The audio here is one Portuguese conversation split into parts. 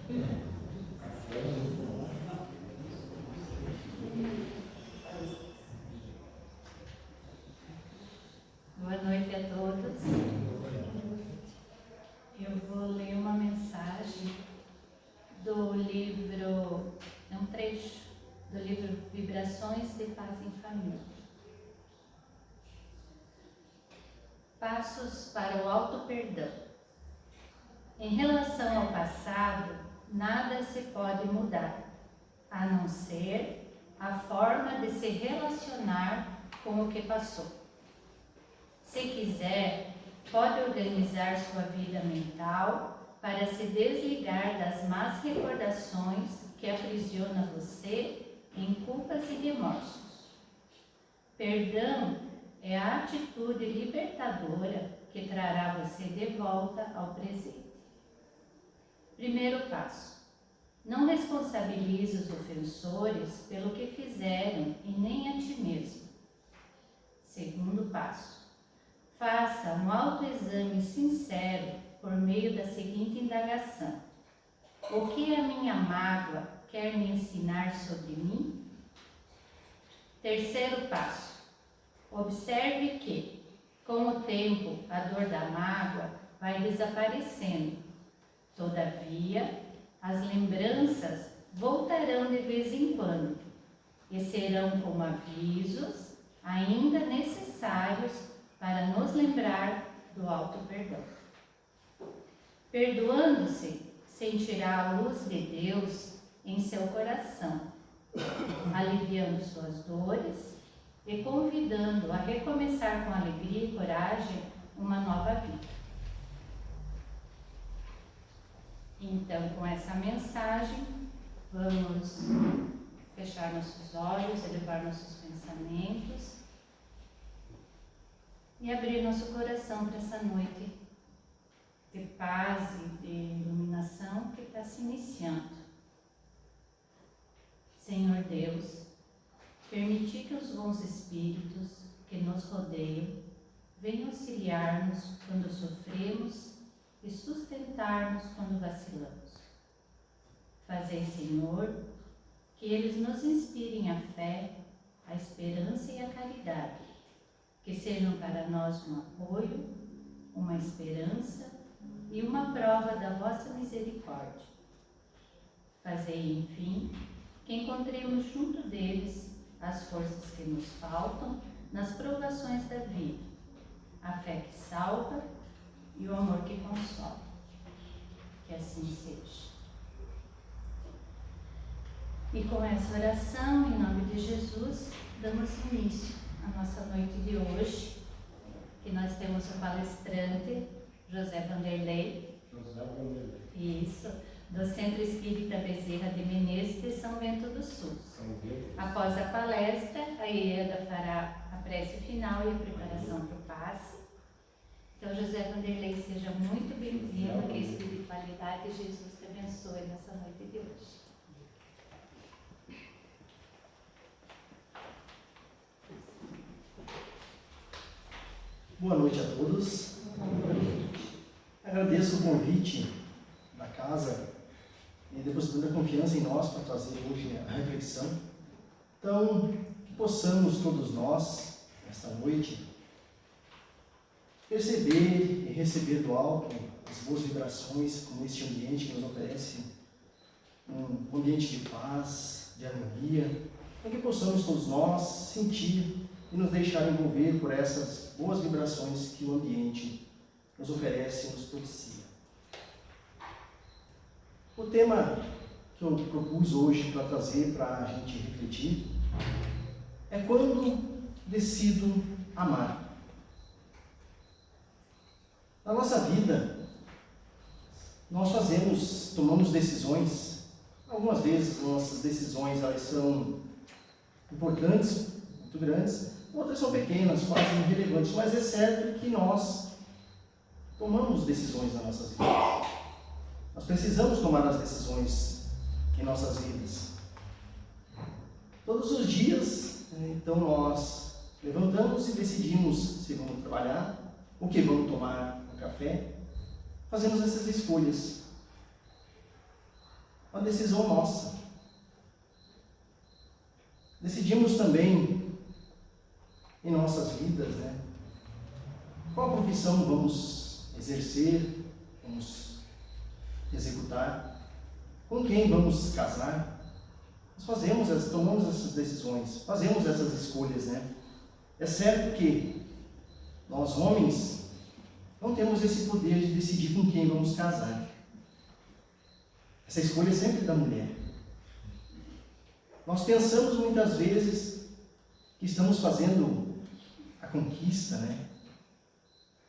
Boa noite a todos. Eu vou ler uma mensagem do livro, é um trecho do livro Vibrações de Paz em Família. Passos para o auto-perdão. Em relação ao passado, nada se pode mudar, a não ser a forma de se relacionar com o que passou. Se quiser, pode organizar sua vida mental para se desligar das más recordações que aprisionam você em culpas e remorsos. Perdão é a atitude libertadora que trará você de volta ao presente. Primeiro passo: não responsabilize os ofensores pelo que fizeram e nem a ti mesmo. Segundo passo: faça um autoexame sincero por meio da seguinte indagação: o que a minha mágoa quer me ensinar sobre mim? Terceiro passo: observe que, com o tempo, a dor da mágoa vai desaparecendo. Todavia, as lembranças voltarão de vez em quando e serão como avisos ainda necessários para nos lembrar do auto-perdão. Perdoando-se, sentirá a luz de Deus em seu coração, aliviando suas dores e convidando a recomeçar com alegria e coragem uma nova vida. Então, com essa mensagem, vamos fechar nossos olhos, elevar nossos pensamentos e abrir nosso coração para essa noite de paz e de iluminação que está se iniciando. Senhor Deus, permiti que os bons espíritos que nos rodeiam venham auxiliar-nos quando sofremos e sustentar-nos quando vacilamos. Fazei, Senhor, que eles nos inspirem a fé, a esperança e a caridade, que sejam para nós um apoio, uma esperança e uma prova da vossa misericórdia. Fazei, enfim, que encontremos junto deles as forças que nos faltam nas provações da vida, a fé que salva e o amor que consola. Que assim seja. E com essa oração, em nome de Jesus, damos início à nossa noite de hoje, que nós temos o palestrante José Vanderlei. Isso, do Centro Espírita Bezerra de Menezes de São Bento do Sul. Após a palestra, a Ieda fará a prece final e a preparação para o passe. Então, José Vanderlei, seja muito bem-vindo, que a espiritualidade de Jesus te abençoe nessa noite de hoje. Boa noite a todos. Agradeço o convite da casa e depositando a confiança em nós para trazer hoje a reflexão. Então, que possamos todos nós, nesta noite, perceber e receber do alto as boas vibrações como este ambiente que nos oferece um ambiente de paz, de harmonia, para que possamos todos nós sentir e nos deixar envolver por essas boas vibrações que o ambiente nos oferece e nos propicia. O tema que eu propus hoje para trazer para a gente refletir é quando decido amar. Na nossa vida, nós tomamos decisões. Algumas vezes nossas decisões elas são importantes, muito grandes, outras são pequenas, quase irrelevantes, mas é certo que nós tomamos decisões nas nossas vidas. Nós precisamos tomar as decisões em nossas vidas. Todos os dias, então nós levantamos e decidimos se vamos trabalhar, o que vamos tomar no café, fazemos essas escolhas. uma decisão nossa. Decidimos também em nossas vidas, né? Qual profissão vamos exercer, vamos executar, com quem vamos casar. Nós tomamos essas decisões, fazemos essas escolhas, né? É certo que nós, homens, não temos esse poder de decidir com quem vamos casar. Essa escolha é sempre da mulher. Nós pensamos muitas vezes que estamos fazendo a conquista, né?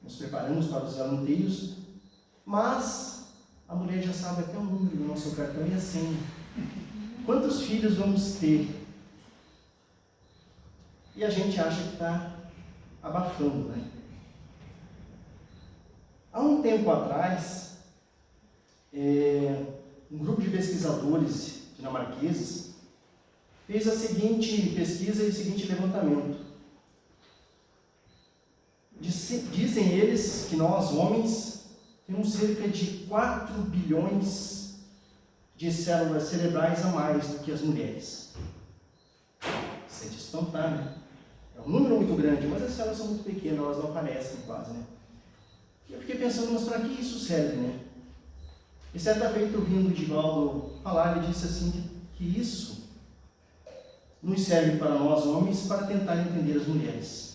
Nos preparamos para os galanteios, mas a mulher já sabe até o número do nosso cartão e a senha. Quantos filhos vamos ter? E a gente acha que está abafando, né? Há um tempo atrás, um grupo de pesquisadores dinamarqueses fez a seguinte pesquisa e o seguinte levantamento. Dizem eles que nós, homens, temos cerca de 4 bilhões de células cerebrais a mais do que as mulheres. Isso é de espantar, né? É um número muito grande, mas as células são muito pequenas, elas não aparecem quase, né? E eu fiquei pensando, mas para que isso serve, né? E certa feita, ouvindo o Divaldo falar, ele disse assim, que isso nos serve para nós homens para tentar entender as mulheres.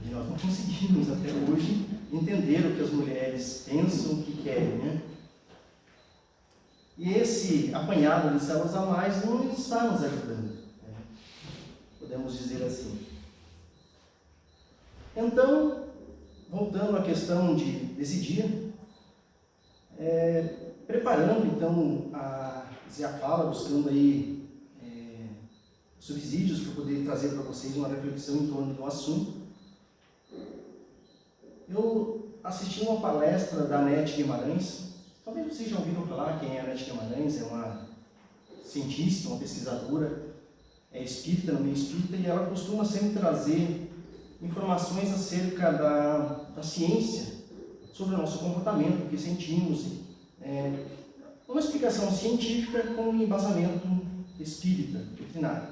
E nós não conseguimos até hoje entender o que as mulheres pensam, o que querem, né? E esse apanhado de células a mais não está nos ajudando, né? Podemos dizer assim. Então, voltando à questão desse dia, preparando então a fala, buscando aí subsídios para poder trazer para vocês uma reflexão em torno do assunto, eu assisti uma palestra da Anete Guimarães. Talvez vocês já ouviram falar quem é a Anete Guimarães. É uma cientista, uma pesquisadora, é espírita, no meio espírita, e ela costuma sempre trazer informações acerca da ciência sobre o nosso comportamento, o que sentimos, uma explicação científica com um embasamento espírita, doutrinário.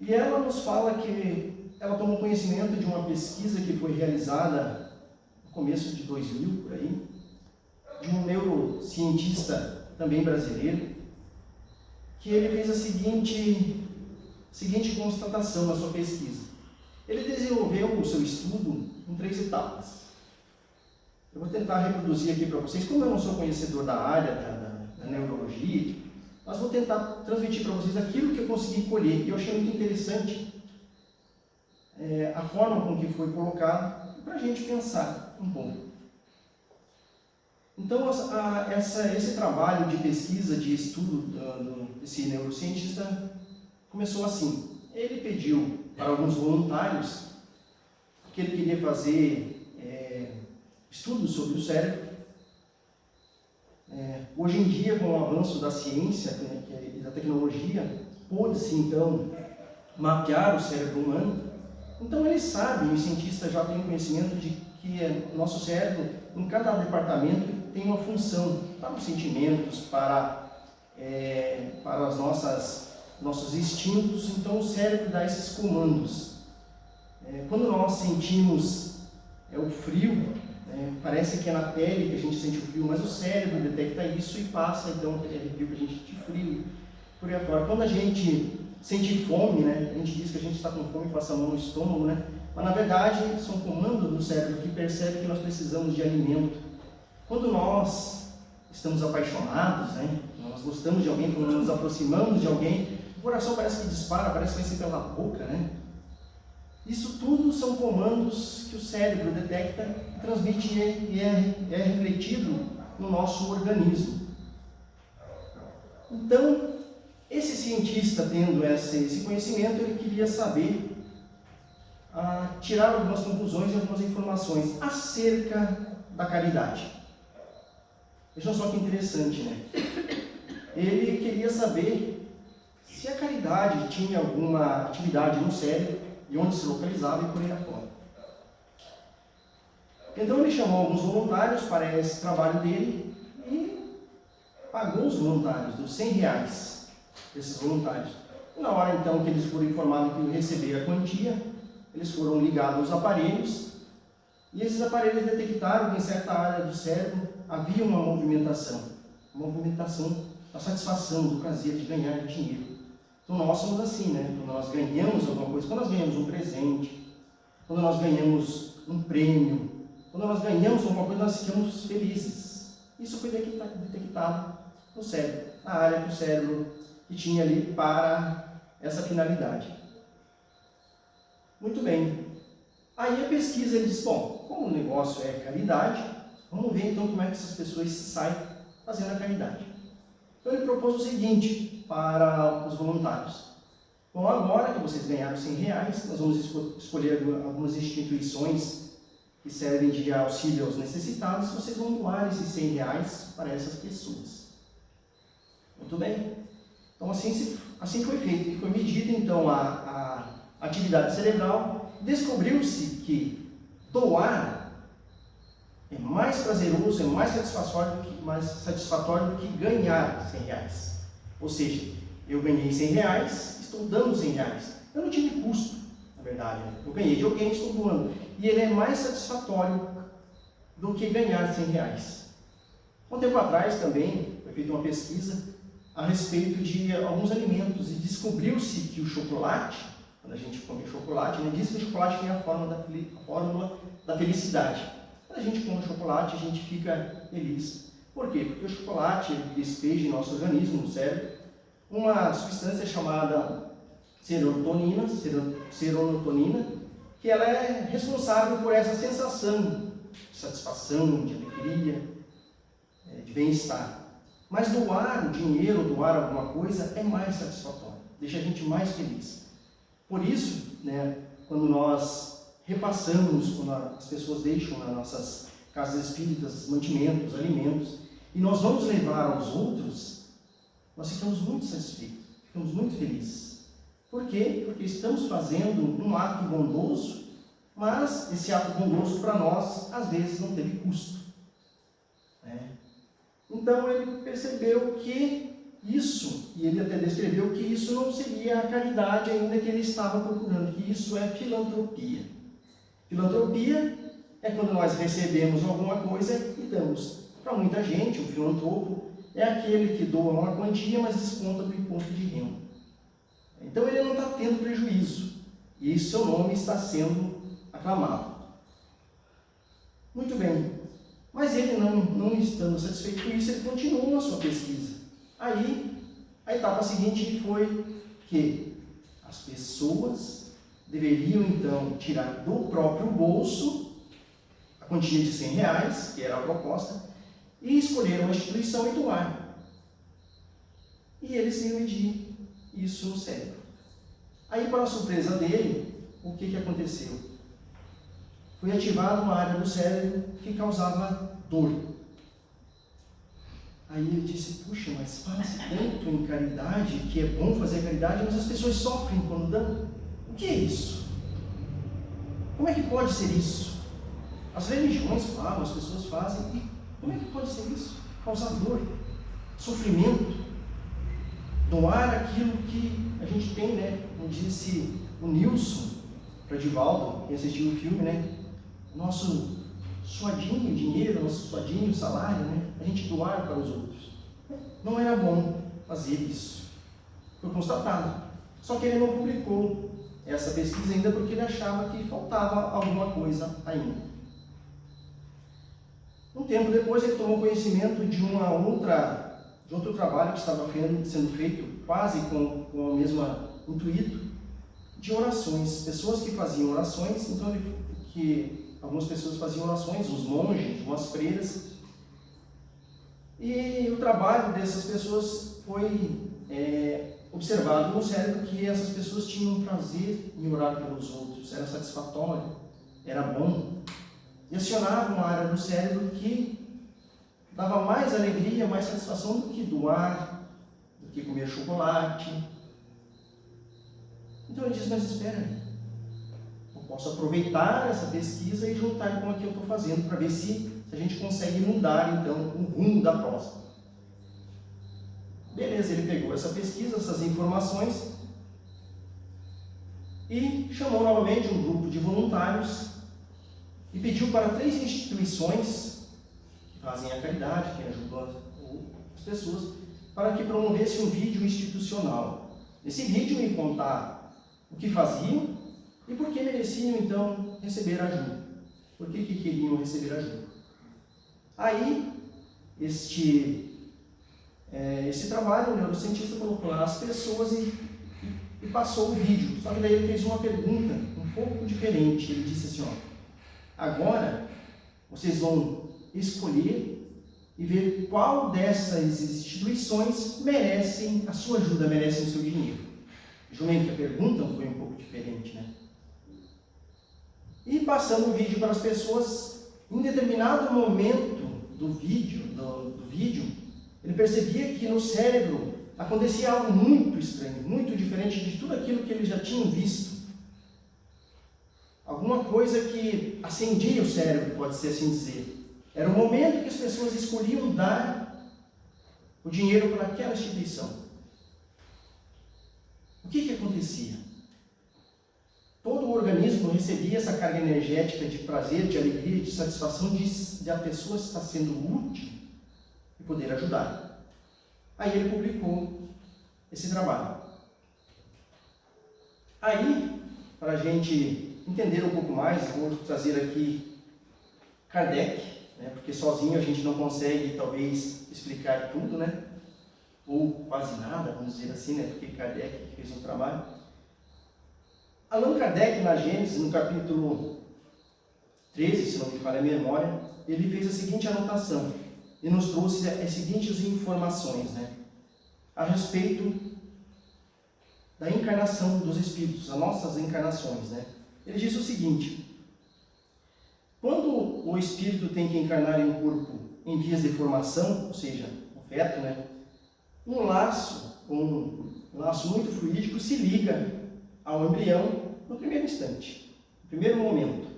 E ela nos fala que ela tomou conhecimento de uma pesquisa que foi realizada no começo de 2000, por aí, de um neurocientista também brasileiro, que ele fez a seguinte constatação na sua pesquisa. Ele desenvolveu o seu estudo em 3 etapas. Eu vou tentar reproduzir aqui para vocês, como eu não sou conhecedor da área da neurologia, mas vou tentar transmitir para vocês aquilo que eu consegui colher. E eu achei muito interessante a forma com que foi colocado, para a gente pensar um pouco. Então, esse trabalho de pesquisa, de estudo desse neurocientista começou assim. Ele pediu para alguns voluntários que ele queria fazer estudos sobre o cérebro. Hoje em dia, com o avanço da ciência e da tecnologia, pôde-se então mapear o cérebro humano. Então eles sabem, os cientistas já têm conhecimento de que o nosso cérebro, em cada departamento, tem uma função para os sentimentos, para os nossos instintos. Então o cérebro dá esses comandos. Quando nós sentimos o frio, parece que é na pele que a gente sente o frio, mas o cérebro detecta isso e passa então aquele arrepio que a gente sente frio, por aí afora. Quando a gente sente fome, né, a gente diz que a gente está com fome e passa a mão no estômago, né, mas na verdade são comandos do cérebro que percebe que nós precisamos de alimento. Quando nós estamos apaixonados, né, nós gostamos de alguém, quando nos aproximamos de alguém, o coração parece que dispara, parece que vai ser pela boca, né? Isso tudo são comandos que o cérebro detecta, transmite e é refletido no nosso organismo. Então, esse cientista, tendo esse conhecimento, ele queria saber, tirar algumas conclusões e algumas informações acerca da caridade. Vejam só que interessante, né? Ele queria saber se a caridade tinha alguma atividade no cérebro e onde se localizava e por aí afora. Então ele chamou alguns voluntários para esse trabalho dele e pagou os voluntários, deu R$100 desses voluntários. E na hora então que eles foram informados que iam receber a quantia, eles foram ligados aos aparelhos, e esses aparelhos detectaram que em certa área do cérebro havia uma movimentação da satisfação, do prazer de ganhar dinheiro. Então nós somos assim, né? Quando nós ganhamos alguma coisa, quando nós ganhamos um presente, quando nós ganhamos um prêmio, quando nós ganhamos alguma coisa, nós ficamos felizes. Isso foi detectado no cérebro, na área do cérebro que tinha ali para essa finalidade. Muito bem. Aí a pesquisa ele diz, bom, como o negócio é caridade, vamos ver então como é que essas pessoas saem fazendo a caridade. Então ele propôs o seguinte para os voluntários. Bom, agora que vocês ganharam R$100, nós vamos escolher algumas instituições que servem de auxílio aos necessitados, vocês vão doar esses R$100 para essas pessoas. Muito bem. Então assim foi feito. E foi medida então a atividade cerebral. Descobriu-se que doar é mais prazeroso, é mais satisfatório do que ganhar R$100. Ou seja, eu ganhei R$100, estou dando R$100. Eu não tive custo, na verdade. Eu ganhei de alguém, estou doando. E ele é mais satisfatório do que ganhar R$100. Um tempo atrás também foi feita uma pesquisa a respeito de alguns alimentos e descobriu-se que o chocolate, quando a gente come chocolate, diz que o chocolate tem a fórmula da felicidade. Quando a gente come chocolate, a gente fica feliz. Por quê? Porque o chocolate despeja em nosso organismo, no cérebro, uma substância chamada serotonina, que ela é responsável por essa sensação de satisfação, de alegria, de bem-estar. Mas doar o dinheiro, doar alguma coisa é mais satisfatório, deixa a gente mais feliz. Por isso, quando nós repassamos, quando as pessoas deixam nas nossas casas espíritas mantimentos, alimentos, e nós vamos levar aos outros, nós ficamos muito satisfeitos, ficamos muito felizes. Por quê? Porque estamos fazendo um ato bondoso, mas esse ato bondoso para nós, às vezes, não teve custo. Então ele percebeu que isso, e ele até descreveu que isso não seria a caridade ainda que ele estava procurando, que isso é filantropia. Filantropia é quando nós recebemos alguma coisa e damos. Para muita gente, o filantropo é aquele que doa uma quantia, mas desconta do imposto de renda. Então ele não está tendo prejuízo, e seu nome está sendo aclamado. Muito bem, mas ele não estando satisfeito com isso, ele continuou a sua pesquisa. Aí, a etapa seguinte foi que as pessoas deveriam então tirar do próprio bolso a quantia de R$100, que era a proposta, e escolher uma instituição e doar. E eles iam medir isso no cérebro. Aí, para a surpresa dele, o que aconteceu? Foi ativada uma área do cérebro que causava dor. Aí ele disse, puxa, mas fala-se tanto em caridade, que é bom fazer caridade, mas as pessoas sofrem quando dão. O que é isso? Como é que pode ser isso? As religiões falam, as pessoas fazem, e como é que pode ser isso? Causar dor, sofrimento, doar aquilo que a gente tem, como disse o Nilson, para Divaldo, quem assistiu o filme, nosso suadinho dinheiro, nosso suadinho salário, a gente doar para os outros. Não era bom fazer isso. Foi constatado. Só que ele não publicou essa pesquisa ainda porque ele achava que faltava alguma coisa ainda. Um tempo depois ele tomou conhecimento de outro trabalho que estava sendo feito quase com o mesmo intuito de orações. Pessoas que faziam orações, então algumas pessoas faziam orações, os monges, umas freiras, e o trabalho dessas pessoas foi observado no cérebro que essas pessoas tinham prazer em orar pelos outros, era satisfatório, era bom, e acionava uma área do cérebro que dava mais alegria, mais satisfação do que doar, do que comer chocolate. Então ele diz, mas espera aí, eu posso aproveitar essa pesquisa e juntar com o que eu estou fazendo para ver se a gente consegue mudar então o rumo da próxima. Beleza, ele pegou essa pesquisa, essas informações e chamou novamente um grupo de voluntários e pediu para 3 instituições que fazem a caridade, que ajudam as pessoas, para que promovesse um vídeo institucional. Esse vídeo ia contar o que faziam e por que mereciam então receber ajuda. Por que queriam receber ajuda. Aí, esse trabalho, o neurocientista colocou lá as pessoas e passou o vídeo. Só que daí ele fez uma pergunta um pouco diferente. Ele disse assim, agora vocês vão escolher e ver qual dessas instituições merecem a sua ajuda, merecem o seu dinheiro. Julguem que a pergunta foi um pouco diferente, né? E passando o vídeo para as pessoas, em determinado momento do vídeo, ele percebia que no cérebro acontecia algo muito estranho, muito diferente de tudo aquilo que eles já tinham visto. Alguma coisa que acendia o cérebro, pode-se assim dizer. Era o momento que as pessoas escolhiam dar o dinheiro para aquela instituição. O que acontecia? Todo o organismo recebia essa carga energética de prazer, de alegria, de satisfação de a pessoa estar sendo útil e poder ajudar. Aí ele publicou esse trabalho. Aí, para a gente entender um pouco mais, vou trazer aqui Kardec, né, porque sozinho a gente não consegue, talvez, explicar tudo, né? Ou quase nada, vamos dizer assim, né? Porque Kardec fez um trabalho. Allan Kardec, na Gênesis, no capítulo 13, se não me falha a memória, ele fez a seguinte anotação e nos trouxe as seguintes informações, né, a respeito da encarnação dos espíritos, as nossas encarnações, né. Ele diz o seguinte: quando o espírito tem que encarnar em um corpo em vias de formação, ou seja, o feto, né, um laço muito fluídico se liga ao embrião no primeiro instante, no primeiro momento.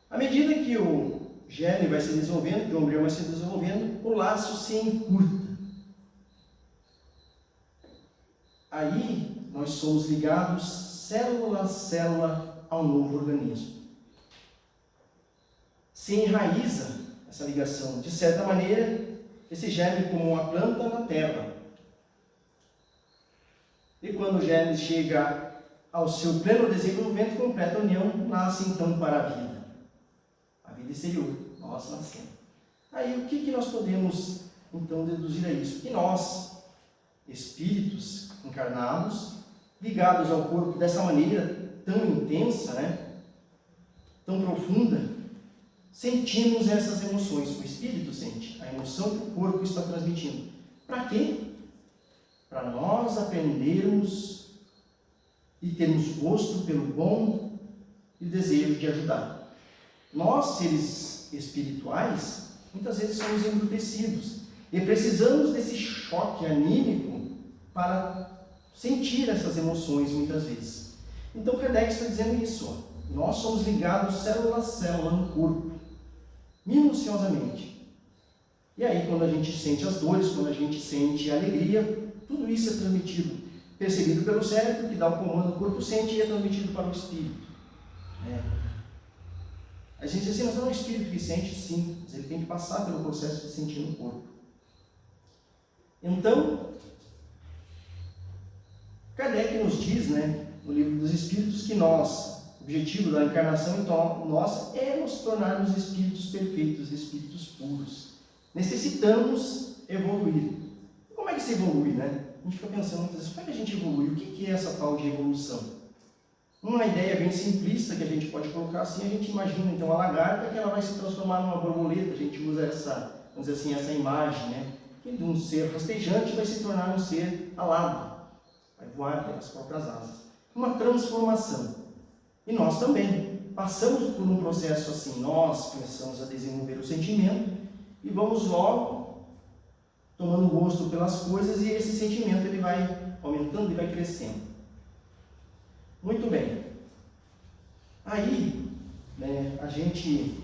À medida que o gene vai se desenvolvendo, que o embrião vai se desenvolvendo, o laço se encurta. Aí nós somos ligados célula a célula ao novo organismo. Se enraiza essa ligação, de certa maneira, esse gene como uma planta na terra. E quando o gene chega ao seu pleno desenvolvimento, completa a união, nasce então para a vida exterior, nós nascemos. Aí o que nós podemos então deduzir a isso? Que nós, espíritos encarnados, ligados ao corpo dessa maneira tão intensa, né, tão profunda, sentimos essas emoções. O espírito sente a emoção que o corpo está transmitindo. Para quê? Para nós aprendermos e termos gosto pelo bom e desejo de ajudar. Nós, seres espirituais, muitas vezes somos embrutecidos e precisamos desse choque anímico para sentir essas emoções muitas vezes. Então Kardec está dizendo isso, nós somos ligados célula a célula no corpo, minuciosamente. E aí quando a gente sente as dores, quando a gente sente a alegria, tudo isso é transmitido, percebido pelo cérebro, que dá o comando, o corpo sente e é transmitido para o espírito. A gente diz assim, mas não é o espírito que sente, sim, mas ele tem que passar pelo processo de sentir no corpo. Então, Kardec nos diz, né, no livro dos Espíritos, que nós, o objetivo da encarnação nossa é nos tornarmos espíritos perfeitos, espíritos puros. Necessitamos evoluir. Como é que se evolui, né? A gente fica pensando muitas vezes, como é que a gente evolui? O que é essa tal de evolução? Uma ideia bem simplista que a gente pode colocar assim, a gente imagina então a lagarta que ela vai se transformar numa borboleta, a gente usa essa, vamos dizer assim, essa imagem, né? Que de um ser rastejante vai se tornar um ser alado, vai voar pelas próprias asas. Uma transformação. E nós também passamos por um processo assim, nós começamos a desenvolver o sentimento e vamos logo tomando gosto pelas coisas e esse sentimento ele vai aumentando e vai crescendo. Muito bem. Aí, né, a gente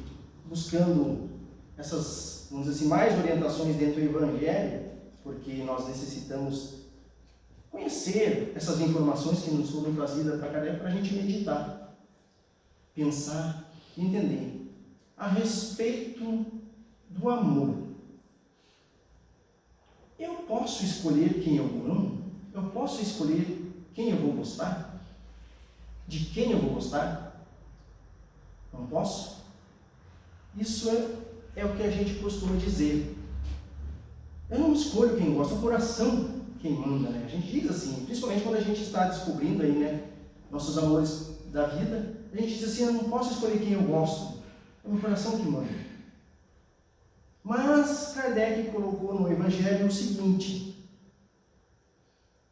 buscando essas, vamos dizer assim, mais orientações dentro do Evangelho, porque nós necessitamos conhecer essas informações que nos foram trazidas para Kardec para a gente meditar, pensar e entender a respeito do amor. Eu posso escolher quem eu amo? Eu posso escolher quem eu vou gostar? De quem eu vou gostar? Não posso? Isso é o que a gente costuma dizer. Eu não escolho quem gosta, é o coração quem manda, né? A gente diz assim, principalmente quando a gente está descobrindo aí, né, nossos amores da vida, a gente diz assim, eu não posso escolher quem eu gosto, é o meu coração que manda. Mas Kardec colocou no Evangelho o seguinte: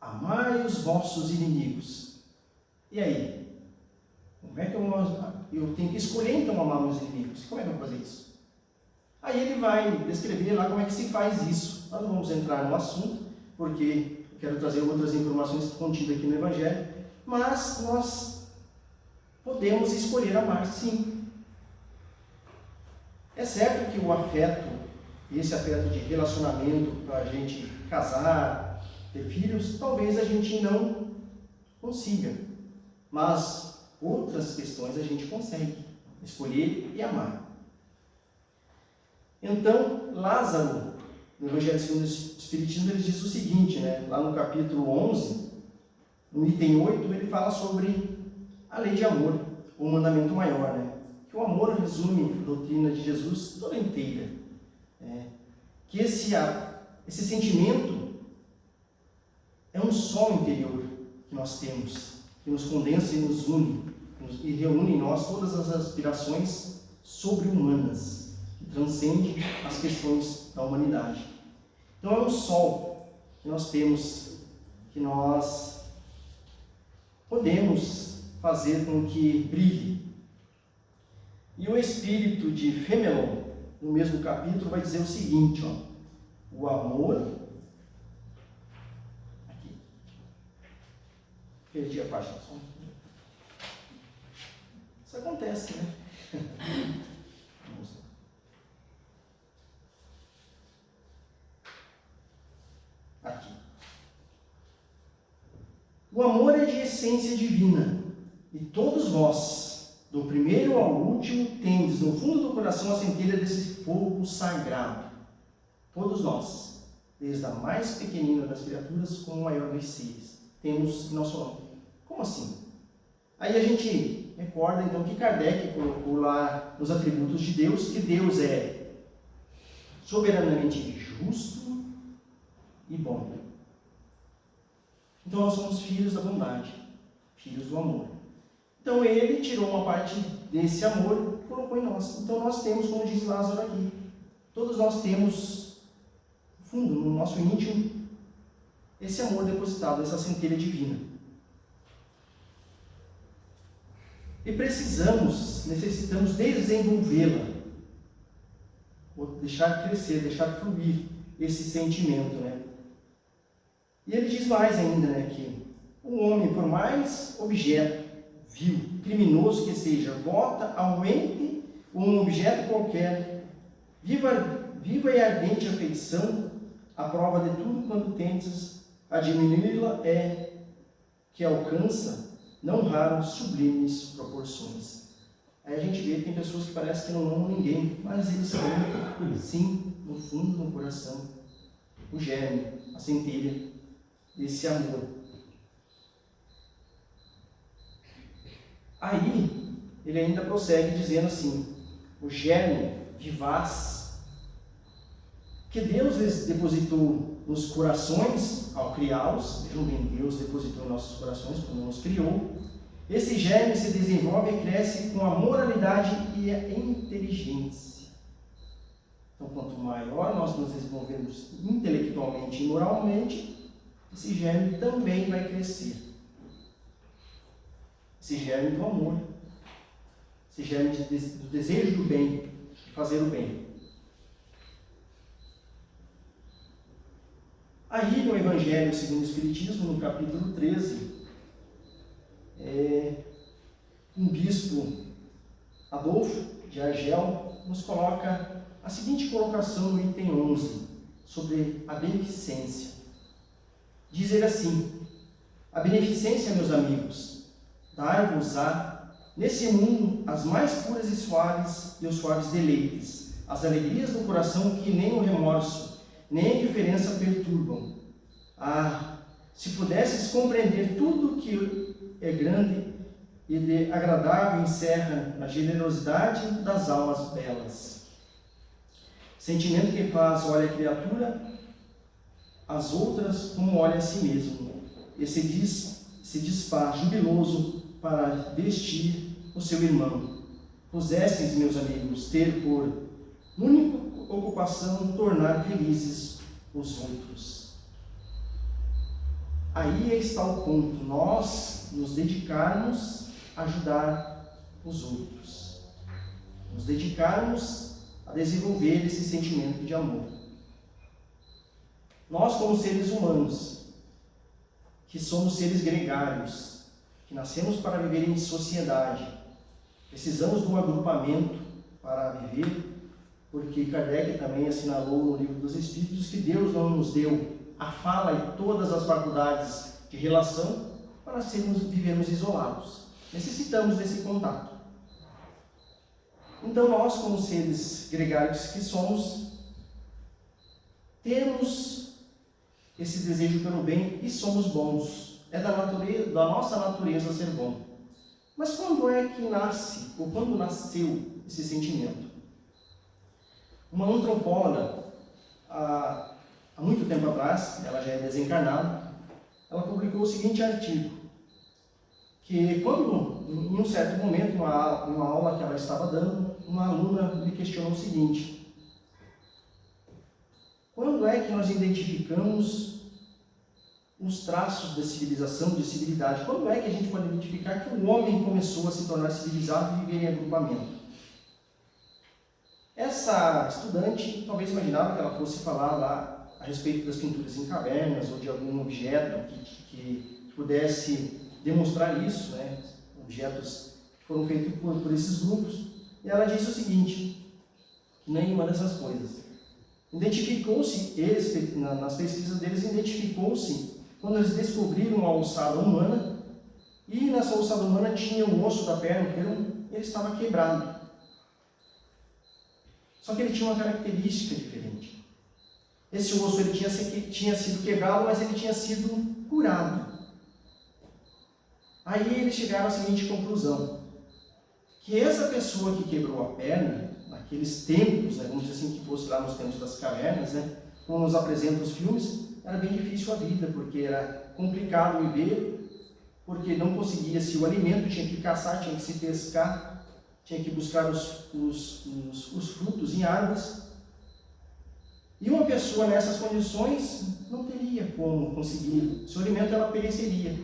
amai os vossos inimigos. E aí? Como é que eu tenho que escolher então amar meus inimigos? Como é que eu vou fazer isso? Aí ele vai descrever lá como é que se faz isso. Nós não vamos entrar no assunto, porque eu quero trazer outras informações contidas aqui no Evangelho, mas nós podemos escolher amar, sim. É certo que o afeto, esse afeto de relacionamento para a gente casar, ter filhos, talvez a gente não consiga, mas outras questões a gente consegue escolher e amar. Então, Lázaro, no Evangelho segundo o Espiritismo, ele diz o seguinte, né? Lá no capítulo 11, no item 8, ele fala sobre a lei de amor, o mandamento maior, né? Que o amor resume a doutrina de Jesus toda inteira. Que esse sentimento é um sol interior que nós temos, que nos condensa e nos une, e reúne em nós todas as aspirações sobre-humanas, que transcende as questões da humanidade. Então é um sol que nós temos, que nós podemos fazer com que brilhe. E o espírito de Fénelon, no mesmo capítulo, vai dizer o seguinte, ó: o amor, aqui, perdi a página, isso acontece, né? Vamos lá. Aqui. O amor é de essência divina, e todos vós, do primeiro ao último, tendes no fundo do coração a centelha desse fogo sagrado. Todos nós, desde a mais pequenina das criaturas como o maior dos seres, temos em nosso nome. Como assim? Aí a gente recorda então que Kardec colocou lá nos atributos de Deus, que Deus é soberanamente justo e bom. Então nós somos filhos da bondade, filhos do amor. Então ele tirou uma parte desse amor e colocou em nós. Então nós temos, como diz Lázaro aqui, todos nós temos, no fundo, no nosso íntimo, esse amor depositado, essa centelha divina. E necessitamos desenvolvê-la, ou deixar crescer, deixar fluir esse sentimento, né? E ele diz mais ainda, né, que o homem, por mais objeto vil, criminoso que seja, vota ao ente ou um objeto qualquer, viva e ardente afeição, a prova de tudo quando tentes a diminuí-la é que alcança, não raro, sublimes proporções. Aí a gente vê que tem pessoas que parecem que não amam ninguém, mas eles têm, sim, no fundo do coração, o germe, a centelha desse amor. Aí, ele ainda prossegue dizendo assim, o germe vivaz, que Deus lhes depositou nos corações, ao criá-los, vejam bem, Deus depositou em nossos corações quando nos criou, esse germe se desenvolve e cresce com a moralidade e a inteligência. Então, quanto maior nós nos desenvolvemos intelectualmente e moralmente, esse germe também vai crescer. Esse germe do amor, esse germe do desejo do bem, de fazer o bem. Aí no Evangelho segundo o Espiritismo, no capítulo 13, um bispo, Adolfo de Argel, nos coloca a seguinte colocação no item 11, sobre a beneficência. Diz ele assim: a beneficência, meus amigos, dar-vos-á nesse mundo as mais puras e os suaves deleites, as alegrias do coração que nem o remorso, nem a indiferença perturbam. Ah, se pudesses compreender tudo que é grande e de agradável encerra na generosidade das almas belas. Sentimento que faz, olha a criatura, as outras como olha a si mesmo, e se desfaz jubiloso para vestir o seu irmão. Pusesseis, meus amigos, ter por única ocupação tornar felizes os outros. Aí está o ponto, nós nos dedicarmos a ajudar os outros, nos dedicarmos a desenvolver esse sentimento de amor. Nós, como seres humanos, que somos seres gregários, que nascemos para viver em sociedade, precisamos de um agrupamento para viver, porque Kardec também assinalou no Livro dos Espíritos que Deus não nos deu a fala e todas as faculdades de relação para vivermos isolados. Necessitamos desse contato. Então nós, como seres gregários que somos, temos esse desejo pelo bem e somos bons. É da nossa natureza ser bom. Mas quando é que nasce, ou quando nasceu esse sentimento? Uma antropóloga, há muito tempo atrás, ela já é desencarnada, ela publicou o seguinte artigo, que quando, em um certo momento, uma aula que ela estava dando, uma aluna lhe questionou o seguinte: quando é que nós identificamos os traços da civilização, de civilidade? Quando é que a gente pode identificar que o homem começou a se tornar civilizado e viver em agrupamento? Essa estudante talvez imaginava que ela fosse falar lá a respeito das pinturas em cavernas ou de algum objeto que pudesse demonstrar isso, né? Objetos que foram feitos por esses grupos. E ela disse o seguinte, que nenhuma dessas coisas. Identificou-se, eles, nas pesquisas deles, identificou-se quando eles descobriram uma ossada humana, e nessa ossada humana tinha o osso da perna, ele estava quebrado. Só que ele tinha uma característica diferente. Esse osso ele tinha sido quebrado, mas ele tinha sido curado. Aí eles chegaram à seguinte conclusão, que essa pessoa que quebrou a perna, naqueles tempos, né, vamos dizer assim, que fosse lá nos tempos das cavernas, né, como nos apresentam os filmes, era bem difícil a vida, porque era complicado viver, porque não conseguia-se o alimento, tinha que caçar, tinha que se pescar, tinha que buscar os frutos em árvores. E uma pessoa nessas condições não teria como conseguir seu alimento, ela pereceria,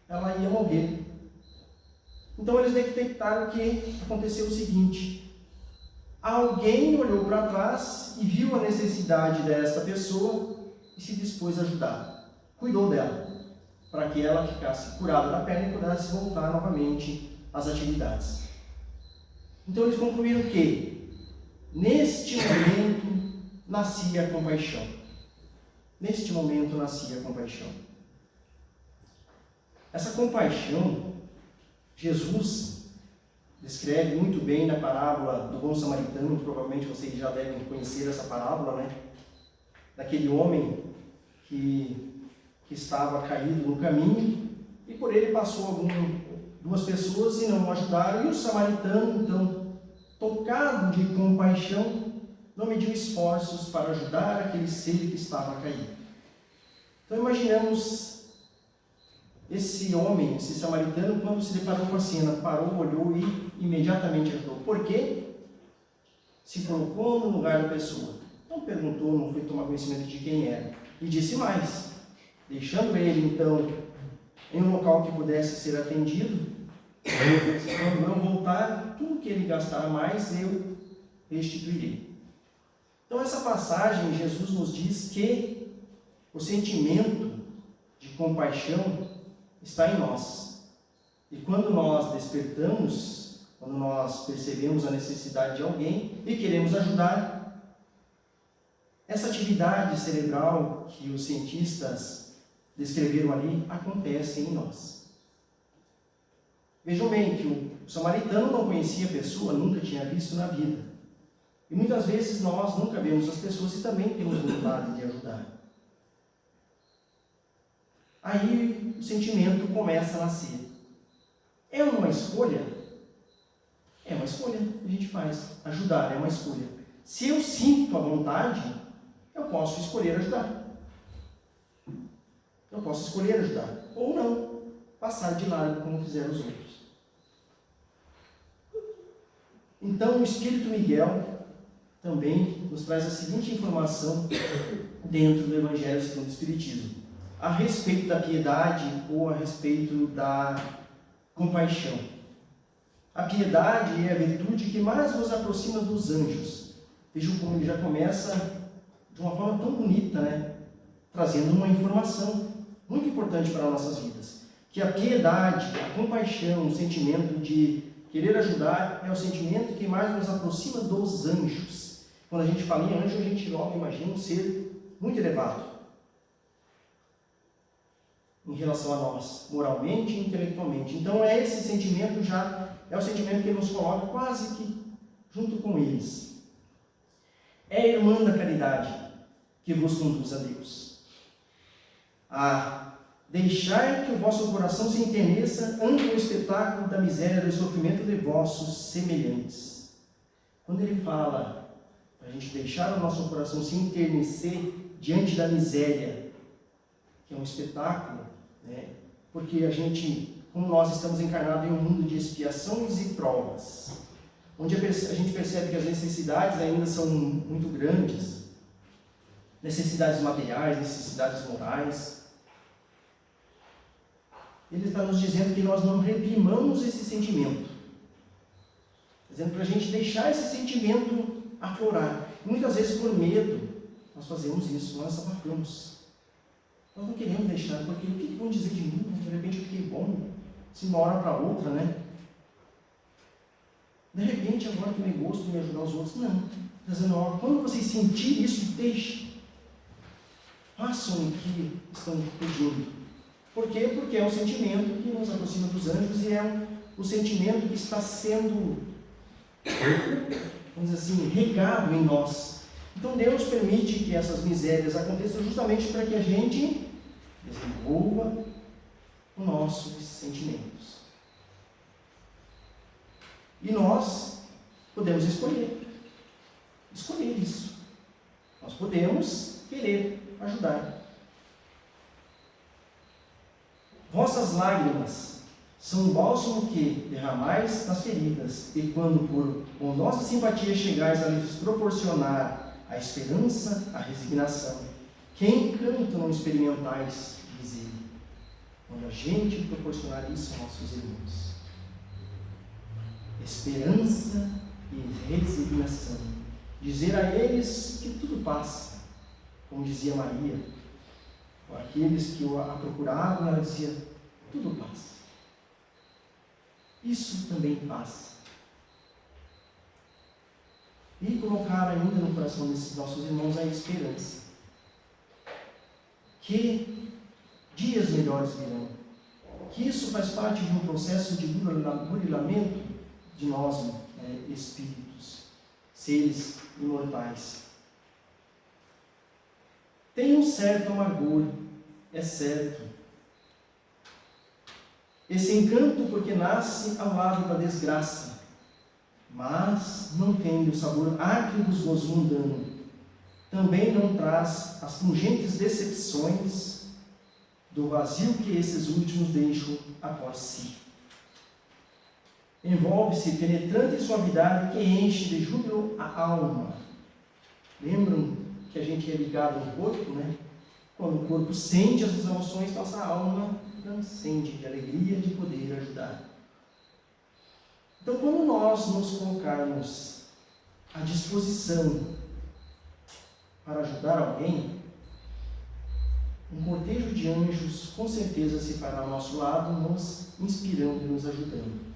ela ia morrer. Então eles detectaram que aconteceu o seguinte: alguém olhou para trás e viu a necessidade dessa pessoa e se dispôs a ajudar, cuidou dela, para que ela ficasse curada da perna e pudesse voltar novamente às atividades. Então eles concluíram que, neste momento, nascia a compaixão. Neste momento nascia a compaixão. Essa compaixão, Jesus descreve muito bem na parábola do bom samaritano, provavelmente vocês já devem conhecer essa parábola, né? Daquele homem que estava caído no caminho e por ele passou duas pessoas e não o ajudaram, e o samaritano, então, tocado de compaixão, não mediu esforços para ajudar aquele ser que estava caído. Então imaginamos esse homem, esse samaritano, quando se deparou com a cena, parou, olhou e imediatamente ajudou. Por quê? Se colocou no lugar da pessoa. Não perguntou, não foi tomar conhecimento de quem era. E disse mais, deixando ele então em um local que pudesse ser atendido, quando eu voltar, tudo que ele gastar a mais, eu restituirei. Então essa passagem, Jesus nos diz que o sentimento de compaixão está em nós. E quando nós despertamos, quando nós percebemos a necessidade de alguém e queremos ajudar, Essa atividade cerebral que os cientistas descreveram ali acontece em nós. Vejam bem que o samaritano não conhecia a pessoa, nunca tinha visto na vida. E muitas vezes nós nunca vemos as pessoas e também temos vontade de ajudar. Aí o sentimento começa a nascer. É uma escolha? É uma escolha que a gente faz. Ajudar é uma escolha. Se eu sinto a vontade, eu posso escolher ajudar. Eu posso escolher ajudar. Ou não, passar de largo como fizeram os outros. Então, o Espírito Miguel também nos traz a seguinte informação dentro do Evangelho segundo o Espiritismo, a respeito da piedade ou a respeito da compaixão. A piedade é a virtude que mais vos aproxima dos anjos. Vejam como ele já começa de uma forma tão bonita, né? Trazendo uma informação muito importante para as nossas vidas. Que a piedade, a compaixão, o sentimento de querer ajudar é o sentimento que mais nos aproxima dos anjos. Quando a gente fala em anjo, a gente logo imagina um ser muito elevado em relação a nós, moralmente e intelectualmente. Então, esse sentimento já é o sentimento que nos coloca quase que junto com eles. É a irmã da caridade que vos conduz a Deus. Deixai que o vosso coração se enterneça ante o espetáculo da miséria e do sofrimento de vossos semelhantes. Quando ele fala para a gente deixar o nosso coração se enternecer diante da miséria, que é um espetáculo, né? Porque a gente, como nós estamos encarnados em um mundo de expiações e provas, onde a gente percebe que as necessidades ainda são muito grandes, necessidades materiais, necessidades morais. Ele está nos dizendo que nós não reprimamos esse sentimento, dizendo para a gente deixar esse sentimento aflorar. Muitas vezes por medo nós fazemos isso, nós abafamos. Nós não queremos deixar, porque o que vão dizer de mim? De repente eu fiquei bom, se uma hora para outra, né? De repente agora que eu gosto de ajudar os outros, não. Dizendo, ó, quando vocês sentirem isso, deixe. Façam o que estão pedindo. Por quê? Porque é um sentimento que nos aproxima dos anjos e é o sentimento que está sendo, vamos dizer assim, regado em nós. Então Deus permite que essas misérias aconteçam justamente para que a gente desenvolva os nossos sentimentos. E nós podemos escolher isso. Nós podemos querer ajudar. Vossas lágrimas são o bálsamo que derramais nas feridas, e quando por bondosa simpatia chegais a lhes proporcionar a esperança, a resignação, que encanto não experimentais, diz ele, quando a gente proporcionar isso aos nossos irmãos. Esperança e resignação. Dizer a eles que tudo passa, como dizia Maria. Aqueles que a procuravam, ela dizia, tudo passa. Isso também passa. E colocar ainda no coração desses nossos irmãos a esperança. Que dias melhores virão. Que isso faz parte de um processo de burilamento de nós, espíritos, seres imortais. Tem um certo amargor, é certo. Esse encanto porque nasce ao lado da desgraça, mas não tem o sabor acre dos gozo mundano. Também não traz as pungentes decepções do vazio que esses últimos deixam após si. Envolve-se penetrante suavidade que enche de júbilo a alma. Lembram que a gente é ligado ao corpo, né? Quando o corpo sente as emoções, nossa alma transcende de alegria de poder ajudar. Então, quando nós nos colocarmos à disposição para ajudar alguém, um cortejo de anjos com certeza se fará ao nosso lado, nos inspirando e nos ajudando.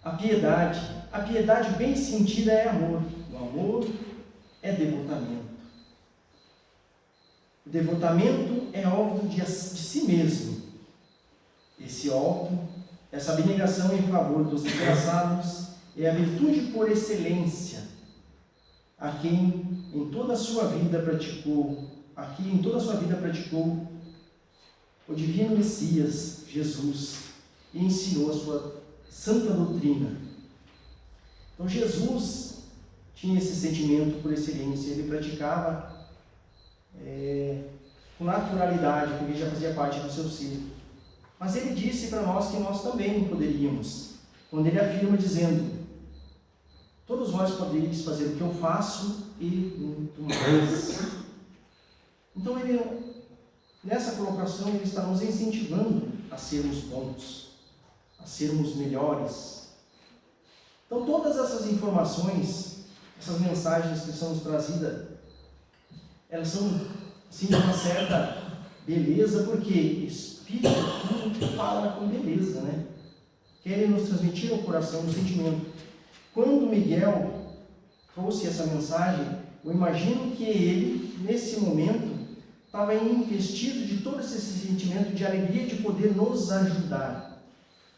A piedade bem sentida é amor. O amor é devotamento. O devotamento é óbvio de si mesmo. Esse óbvio, essa abnegação em favor dos desgraçados, é a virtude por excelência, a quem em toda a sua vida praticou o divino Messias, Jesus, e ensinou a sua santa doutrina. Então Jesus tinha esse sentimento por excelência, ele praticava com naturalidade, porque já fazia parte do seu ser. Mas ele disse para nós que nós também poderíamos, quando ele afirma dizendo: todos vós podeis fazer o que eu faço e muito mais. Então, nessa colocação, ele está nos incentivando a sermos bons, a sermos melhores. Então, todas essas informações, essas mensagens que são nos trazidas, elas são, assim, de uma certa beleza, porque Espírito tudo fala com beleza, né? Querem nos transmitir ao coração o sentimento. Quando Miguel trouxe essa mensagem, eu imagino que ele, nesse momento, estava investido de todo esse sentimento de alegria de poder nos ajudar,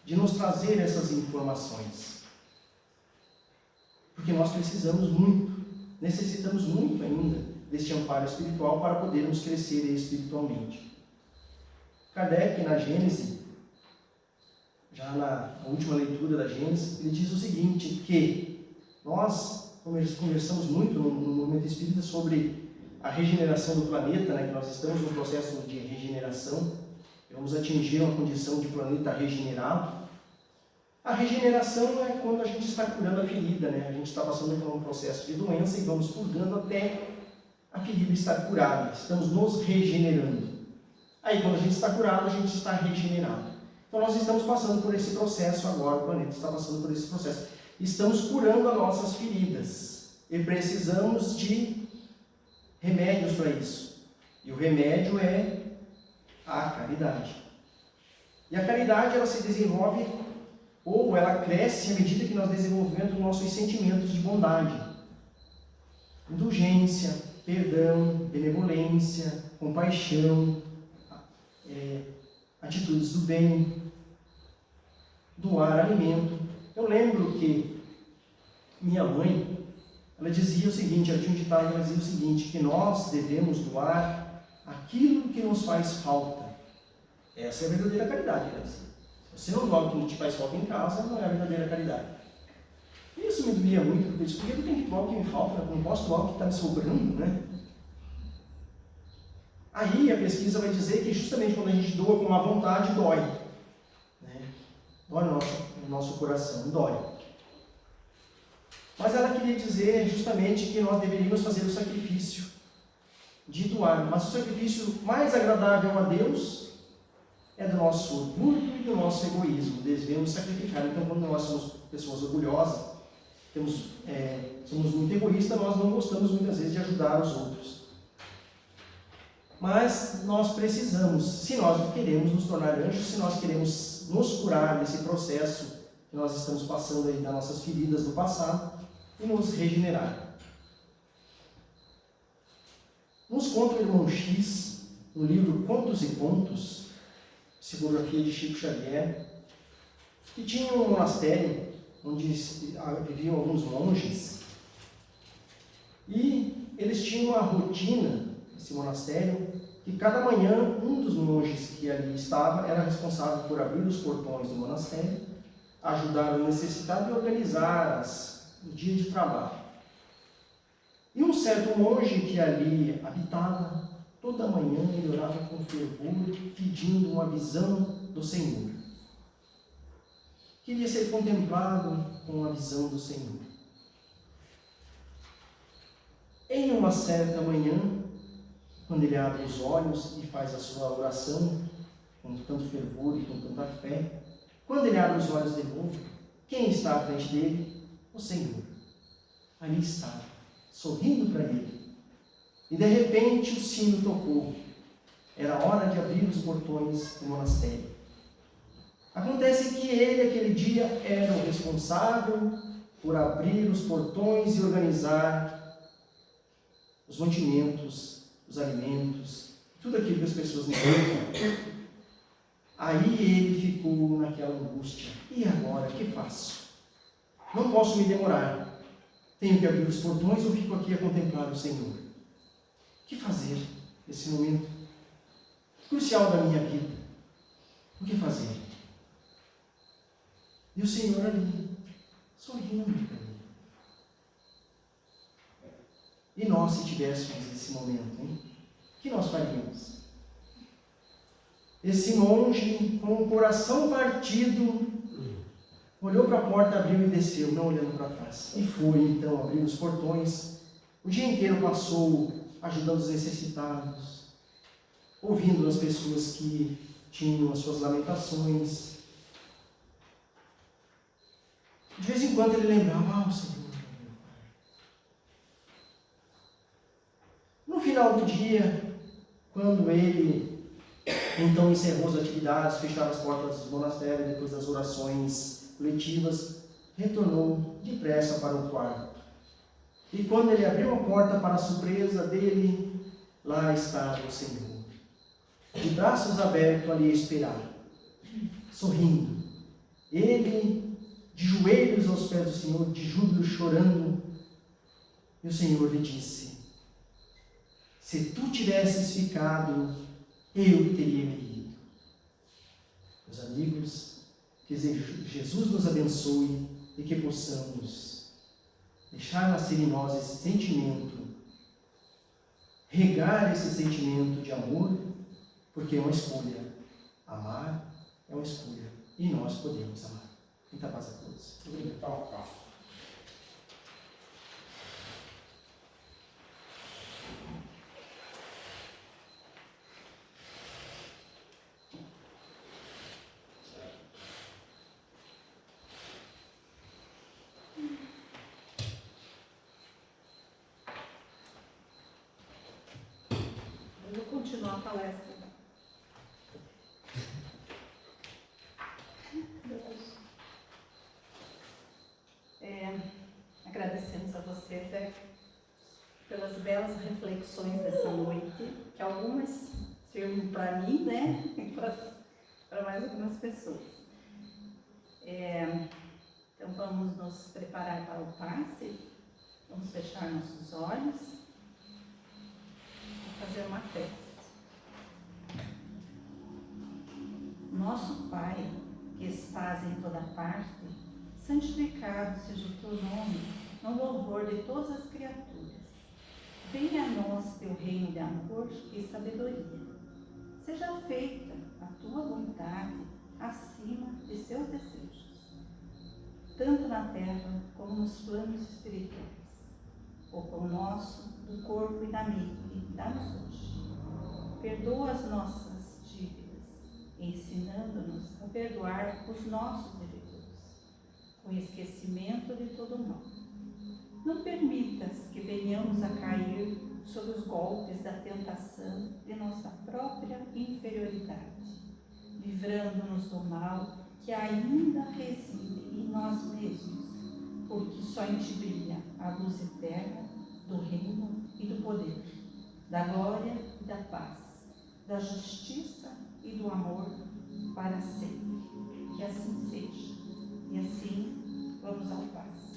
de nos trazer essas informações. Porque nós necessitamos muito ainda deste amparo espiritual para podermos crescer espiritualmente. Kardec, na Gênese, já na última leitura da Gênesis, ele diz o seguinte, que nós conversamos muito no movimento espírita sobre a regeneração do planeta, né, que nós estamos no processo de regeneração, vamos atingir uma condição de planeta regenerado. A regeneração é quando a gente está curando a ferida, né? A gente está passando por um processo de doença e vamos purgando até a ferida estar curada, estamos nos regenerando. Aí quando a gente está curado, a gente está regenerado. Então nós estamos passando por esse processo agora, o planeta está passando por esse processo. Estamos curando as nossas feridas e precisamos de remédios para isso. E o remédio é a caridade. E a caridade, ela se desenvolve, ou ela cresce à medida que nós desenvolvemos nossos sentimentos de bondade. Indulgência, perdão, benevolência, compaixão, atitudes do bem, doar alimento. Eu lembro que minha mãe, ela dizia o seguinte, ela tinha um ditado que ela dizia o seguinte, que nós devemos doar aquilo que nos faz falta. Essa é a verdadeira caridade, ela dizia. Se você não doar o que te faz falta em casa, não é a verdadeira caridade. Isso me doía muito, porque eu disse, por que eu tenho que doar o que me falta? Eu não posso doar o que está me sobrando, né? Aí a pesquisa vai dizer que justamente quando a gente doa com má vontade, dói. Né? Dói no nosso coração, dói. Mas ela queria dizer justamente que nós deveríamos fazer o sacrifício de doar. Mas o sacrifício mais agradável a Deus é do nosso orgulho e do nosso egoísmo. Devemos sacrificar. Então, quando nós somos pessoas orgulhosas, somos muito egoístas, nós não gostamos muitas vezes de ajudar os outros. Mas nós precisamos, se nós queremos nos tornar anjos, se nós queremos nos curar desse processo que nós estamos passando aí das nossas feridas do passado e nos regenerar. Nos conta o irmão X, no livro Contos e Contos, psicografia de Chico Xavier, que tinha um monastério onde viviam alguns monges e eles tinham uma rotina, esse monastério, que cada manhã um dos monges que ali estava era responsável por abrir os portões do monastério, ajudar o necessitado e organizar o dia de trabalho. E um certo monge que ali habitava, toda manhã ele orava com fervor, pedindo uma visão do Senhor. Queria ser contemplado com a visão do Senhor. Em uma certa manhã, quando ele abre os olhos e faz a sua oração com tanto fervor e com tanta fé, quando ele abre os olhos de novo, quem está à frente dele? O Senhor. Ali estava, sorrindo para ele. E de repente o sino tocou. Era hora de abrir os portões do monastério. Acontece que ele, aquele dia, era o responsável por abrir os portões e organizar os mantimentos, os alimentos, tudo aquilo que as pessoas necessitam. Aí ele ficou naquela angústia. E agora, o que faço? Não posso me demorar. Tenho que abrir os portões ou fico aqui a contemplar o Senhor? O que fazer nesse momento crucial da minha vida? O que fazer? E o Senhor ali, sorrindo para mim. E nós, se tivéssemos esse momento, hein? O que nós faríamos? Esse monge, com o coração partido, olhou para a porta, abriu e desceu, não olhando para trás. E foi, então, abrir os portões. O dia inteiro passou ajudando os necessitados, ouvindo as pessoas que tinham as suas lamentações. De vez em quando ele lembrava, o Senhor, meu Pai. No final do dia, quando ele então encerrou as atividades, fechava as portas dos monastérios, depois das orações coletivas, retornou depressa para o quarto. E quando ele abriu a porta, para a surpresa dele, lá estava o Senhor, de braços abertos ali a esperar, sorrindo. Ele, de joelhos aos pés do Senhor, de júbilo, chorando. E o Senhor lhe disse: se tu tivesses ficado, eu teria me ido. Meus amigos, que Jesus nos abençoe e que possamos deixar nascer em nós esse sentimento, regar esse sentimento de amor, porque é uma escolha. Amar é uma escolha e nós podemos amar. Muita paz a todos. Obrigado. Eu vou continuar a palestra. Agradecemos a vocês pelas belas reflexões dessa noite, que algumas sirvam para mim, né? E para mais algumas pessoas. Então vamos nos preparar para o passe, vamos fechar nossos olhos e fazer uma prece. Nosso Pai, que estás em toda parte, santificado seja o teu nome, no louvor de todas as criaturas. Venha a nós teu reino de amor e sabedoria. Seja feita a tua vontade acima de seus desejos, tanto na terra como nos planos espirituais. O pão nosso, do corpo e da mente, dá-nos hoje. Perdoa as nossas dívidas, ensinando-nos a perdoar os nossos devedores, com esquecimento de todo mal. Não permitas que venhamos a cair sob os golpes da tentação de nossa própria inferioridade, livrando-nos do mal que ainda reside em nós mesmos, porque só em ti brilha a luz eterna do reino e do poder, da glória e da paz, da justiça e do amor para sempre. Que assim seja. E assim vamos ao passe.